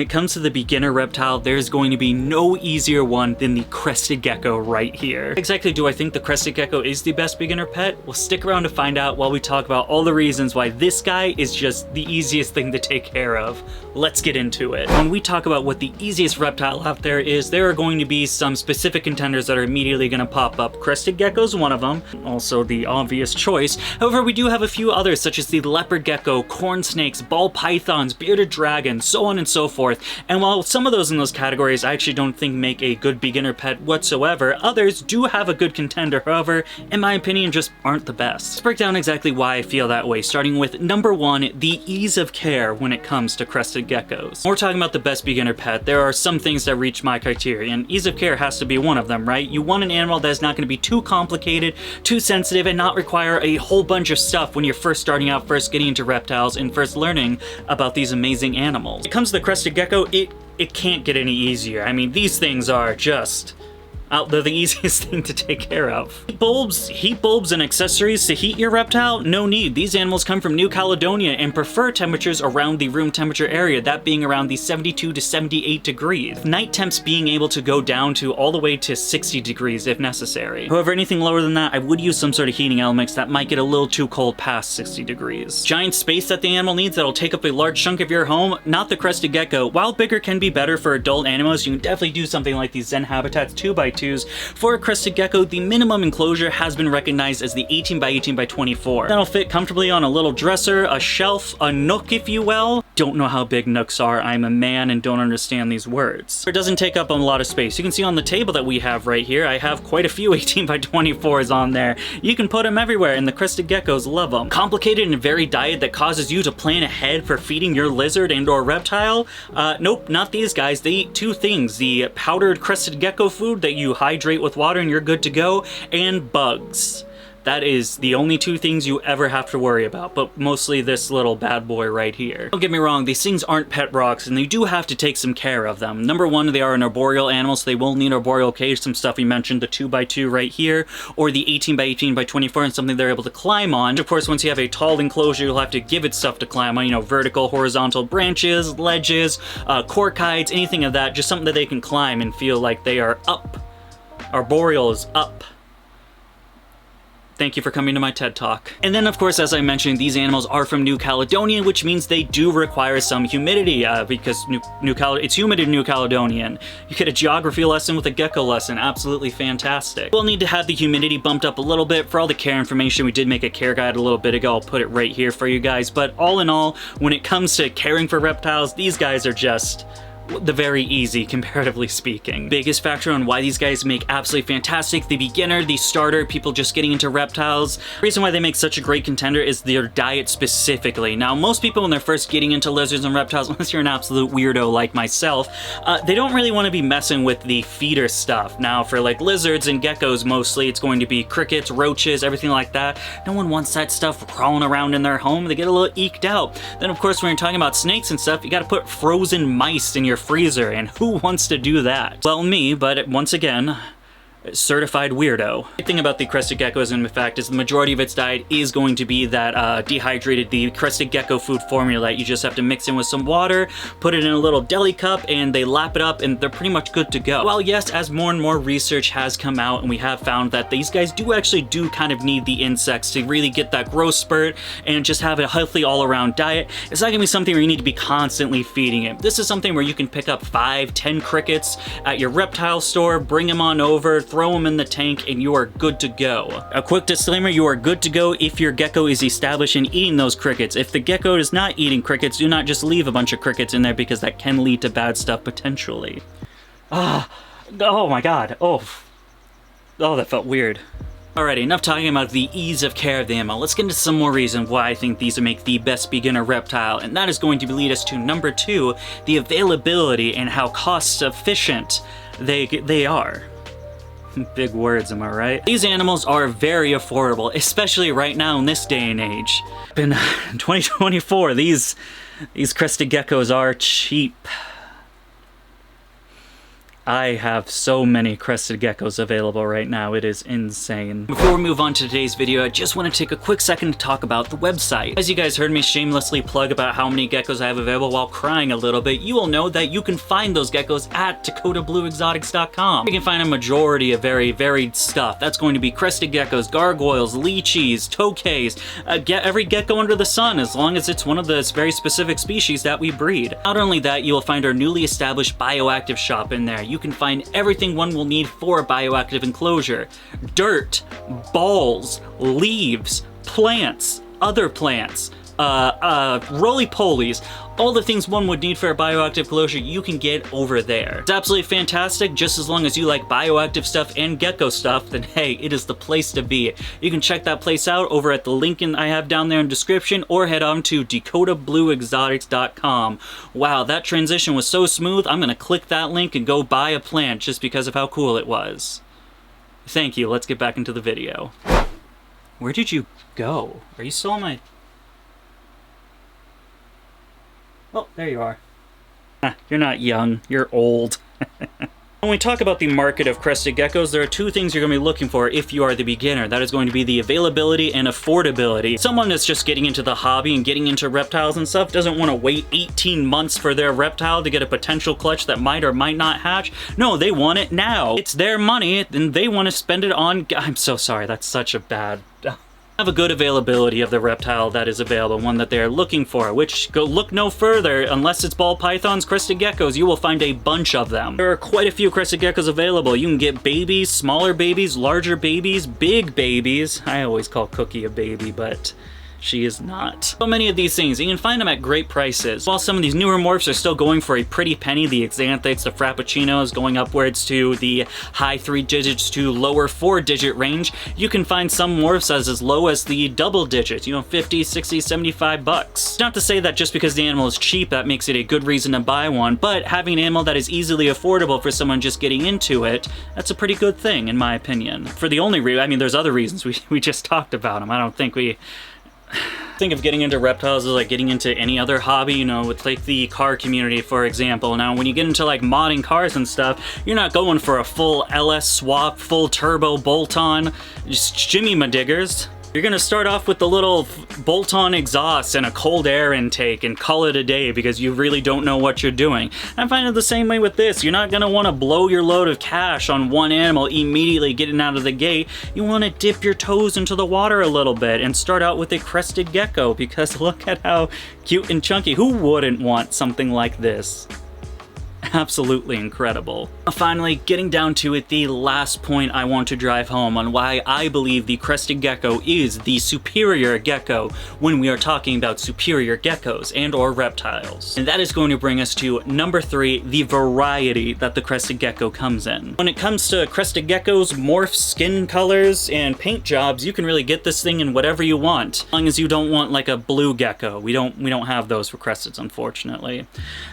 When it comes to the beginner reptile, there's going to be no easier one than the crested gecko right here. Exactly, do I think the crested gecko is the best beginner pet? Well, stick around to find out while we talk about all the reasons why this guy is just the easiest thing to take care of. Let's get into it. When we talk about what the easiest reptile out there is, there are going to be some specific contenders that are immediately going to pop up. Crested gecko is one of them, also the obvious choice. However, we do have a few others, such as the leopard gecko, corn snakes, ball pythons, bearded dragons, so on and so forth. And while some of those in those categories I actually don't think make a good beginner pet whatsoever, others do have a good contender, however, in my opinion, just aren't the best. Let's break down exactly why I feel that way, starting with number one, the ease of care when it comes to crested geckos. When we're talking about the best beginner pet, there are some things that reach my criteria, and ease of care has to be one of them, right? You want an animal that's not going to be too complicated, too sensitive, and not require a whole bunch of stuff when you're first starting out, first getting into reptiles, and first learning about these amazing animals. When it comes to the crested gecko, it can't get any easier. I mean, these things are just they're the easiest thing to take care of. Heat bulbs and accessories to heat your reptile? No need. These animals come from New Caledonia and prefer temperatures around the room temperature area, that being around the 72 to 78 degrees. Night temps being able to go down to all the way to 60 degrees if necessary. However, anything lower than that, I would use some sort of heating elements that might get a little too cold past 60 degrees. Giant space that the animal needs that'll take up a large chunk of your home? Not the crested gecko. While bigger can be better for adult animals, you can definitely do something like these Zen Habitats 2x2s. For a crested gecko, the minimum enclosure has been recognized as the 18 by 18 by 24. That'll fit comfortably on a little dresser, a shelf, a nook if you will. Don't know how big nooks are. I'm a man and don't understand these words. It doesn't take up a lot of space. You can see on the table that we have right here, I have quite a few 18 by 24s on there. You can put them everywhere and the crested geckos love them. Complicated and varied diet that causes you to plan ahead for feeding your lizard and or reptile? Nope, not these guys. They eat two things. The powdered crested gecko food that you hydrate with water and you're good to go, and bugs. That is the only two things you ever have to worry about, but mostly this little bad boy right here. Don't get me wrong, these things aren't pet rocks, and you do have to take some care of them. Number one, they are an arboreal animal, so they will need arboreal cage, some stuff we mentioned, the 2x2 right here, or the 18 by 18 by 24, and something they're able to climb on. Of course, once you have a tall enclosure, you'll have to give it stuff to climb on, you know, vertical, horizontal branches, ledges, cork hides, anything of that, just something that they can climb and feel like they are up. Arboreal is up. Thank you for coming to my TED Talk. And then, of course, as I mentioned, these animals are from New Caledonia, which means they do require some humidity, because it's humid in New Caledonian. You get a geography lesson with a gecko lesson. Absolutely fantastic. We'll need to have the humidity bumped up a little bit. For all the care information, we did make a care guide a little bit ago. I'll put it right here for you guys. But all in all, when it comes to caring for reptiles, these guys are just the very easy, comparatively speaking. Biggest factor on why these guys make absolutely fantastic, the beginner, the starter, people just getting into reptiles. The reason why they make such a great contender is their diet specifically. Now, most people when they're first getting into lizards and reptiles, unless you're an absolute weirdo like myself, they don't really want to be messing with the feeder stuff. Now, for like lizards and geckos mostly, it's going to be crickets, roaches, everything like that. No one wants that stuff crawling around in their home. They get a little eked out. Then, of course, when you're talking about snakes and stuff, you gotta put frozen mice in your freezer, and who wants to do that? Well, me, but once again, certified weirdo. The thing about the crested geckos, in fact, is the majority of its diet is going to be that the crested gecko food formula. You just have to mix in with some water, put it in a little deli cup, and they lap it up, and they're pretty much good to go. Well, yes, as more and more research has come out, and we have found that these guys do kind of need the insects to really get that growth spurt and just have a healthy all-around diet. It's not gonna be something where you need to be constantly feeding it. This is something where you can pick up 5, 10 crickets at your reptile store, bring them on over, throw them in the tank, and you are good to go. A quick disclaimer, you are good to go if your gecko is established in eating those crickets. If the gecko is not eating crickets, do not just leave a bunch of crickets in there, because that can lead to bad stuff potentially. Oh my god, oh, that felt weird. Alrighty, enough talking about the ease of care of the animal. Let's get into some more reasons why I think these make the best beginner reptile, and that is going to lead us to number 2, the availability and how cost efficient they are. Big words, am I right? These animals are very affordable, especially right now in this day and age. In 2024, these crested geckos are cheap. I have so many crested geckos available right now, it is insane. Before we move on to today's video, I just want to take a quick second to talk about the website. As you guys heard me shamelessly plug about how many geckos I have available while crying a little bit, you will know that you can find those geckos at DakotaBlueExotics.com. You can find a majority of very varied stuff. That's going to be crested geckos, gargoyles, lychees, tokays, every gecko under the sun, as long as it's one of the very specific species that we breed. Not only that, you will find our newly established bioactive shop in there. You can find everything one will need for a bioactive enclosure. Dirt, balls, leaves, plants, other plants, roly-polies, all the things one would need for a bioactive enclosure you can get over there. It's absolutely fantastic. Just as long as you like bioactive stuff and gecko stuff, then hey, it is the place to be. You can check that place out over at the link I have down there in the description, or head on to DakotaBlueExotics.com. Wow, that transition was so smooth, I'm gonna click that link and go buy a plant just because of how cool it was. Thank you, let's get back into the video. Where did you go? Are you still on my... Oh, there you are. You're not young, you're old. When we talk about the market of crested geckos, there are two things you're going to be looking for if you are the beginner. That is going to be the availability and affordability. Someone that's just getting into the hobby and getting into reptiles and stuff doesn't want to wait 18 months for their reptile to get a potential clutch that might or might not hatch. No, they want it now. It's their money, and they want to spend it on... I'm so sorry, that's such a bad... Have a good availability of the reptile that is available, one that they are looking for, which go look no further. Unless it's ball pythons, crested geckos, you will find a bunch of them. There are quite a few crested geckos available. You can get babies, smaller babies, larger babies, big babies. I always call Cookie a baby, but she is not. So many of these things, you can find them at great prices. While some of these newer morphs are still going for a pretty penny, the xanthites, the frappuccinos, going upwards to the high 3 digits to lower 4-digit range, you can find some morphs as low as the double digits, you know, 50, 60, 75 bucks. Not to say that just because the animal is cheap, that makes it a good reason to buy one, but having an animal that is easily affordable for someone just getting into it, that's a pretty good thing, in my opinion. For the only reason, I mean, there's other reasons, we just talked about them. I don't think we... Think of getting into reptiles as like getting into any other hobby, you know, with like the car community, for example. Now, when you get into like modding cars and stuff, you're not going for a full LS swap, full turbo bolt-on, just Jimmy my diggers. You're gonna start off with the little bolt-on exhaust and a cold air intake and call it a day because you really don't know what you're doing. I find it the same way with this. You're not gonna wanna blow your load of cash on one animal immediately getting out of the gate. You wanna dip your toes into the water a little bit and start out with a crested gecko because look at how cute and chunky. Who wouldn't want something like this? Absolutely incredible. Finally, getting down to it, the last point I want to drive home on why I believe the crested gecko is the superior gecko when we are talking about superior geckos and or reptiles. And that is going to bring us to number 3, the variety that the crested gecko comes in. When it comes to crested geckos, morphs, skin colors, and paint jobs, you can really get this thing in whatever you want, as long as you don't want like a blue gecko. We don't have those for cresteds, unfortunately.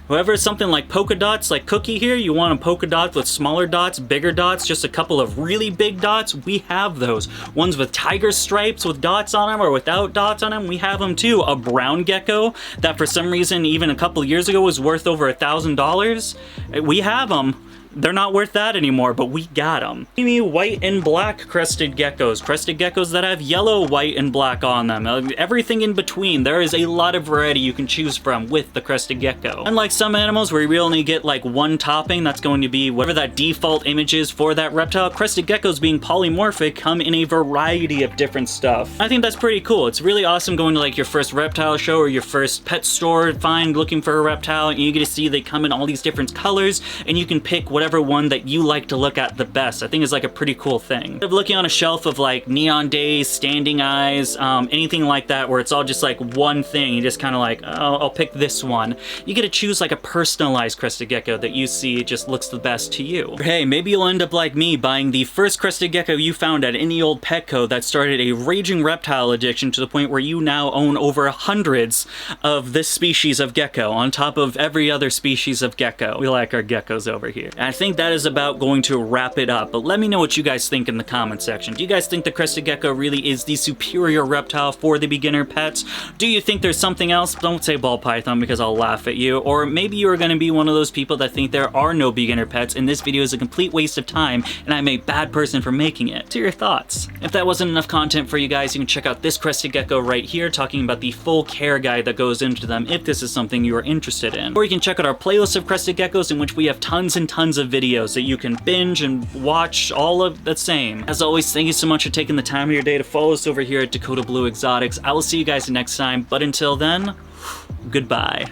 However, something like polka dots, like Cookie here, you want a polka dot with smaller dots, bigger dots, just a couple of really big dots, we have those. Ones with tiger stripes with dots on them or without dots on them, we have them too. A brown gecko that for some reason even a couple years ago was worth over $1,000, we have them. They're not worth that anymore, but we got them. Creamy white and black crested geckos that have yellow, white, and black on them. Everything in between. There is a lot of variety you can choose from with the crested gecko. Unlike some animals where we only get like one topping, that's going to be whatever that default image is for that reptile, crested geckos being polymorphic come in a variety of different stuff. I think that's pretty cool. It's really awesome going to like your first reptile show or your first pet store looking for a reptile, and you get to see they come in all these different colors, and you can pick whatever one that you like to look at the best. I think is like a pretty cool thing. Instead of looking on a shelf of like neon days, standing eyes, anything like that where it's all just like one thing, you just kind of like, oh, I'll pick this one. You get to choose like a personalized crested gecko that you see just looks the best to you. Or hey, maybe you'll end up like me buying the first crested gecko you found at any old Petco that started a raging reptile addiction to the point where you now own over hundreds of this species of gecko on top of every other species of gecko. We like our geckos over here. I think that is about going to wrap it up, but let me know what you guys think in the comment section. Do you guys think the Crested Gecko really is the superior reptile for the beginner pets? Do you think there's something else? Don't say ball python because I'll laugh at you. Or maybe you're going to be one of those people that think there are no beginner pets and this video is a complete waste of time and I'm a bad person for making it. To your thoughts. If that wasn't enough content for you guys, you can check out this Crested Gecko right here talking about the full care guide that goes into them if this is something you are interested in. Or you can check out our playlist of Crested Geckos in which we have tons and tons of videos that you can binge and watch all of the same. As always, thank you so much for taking the time of your day to follow us over here at Dakota Blue Exotics. I will see you guys next time, but until then, goodbye.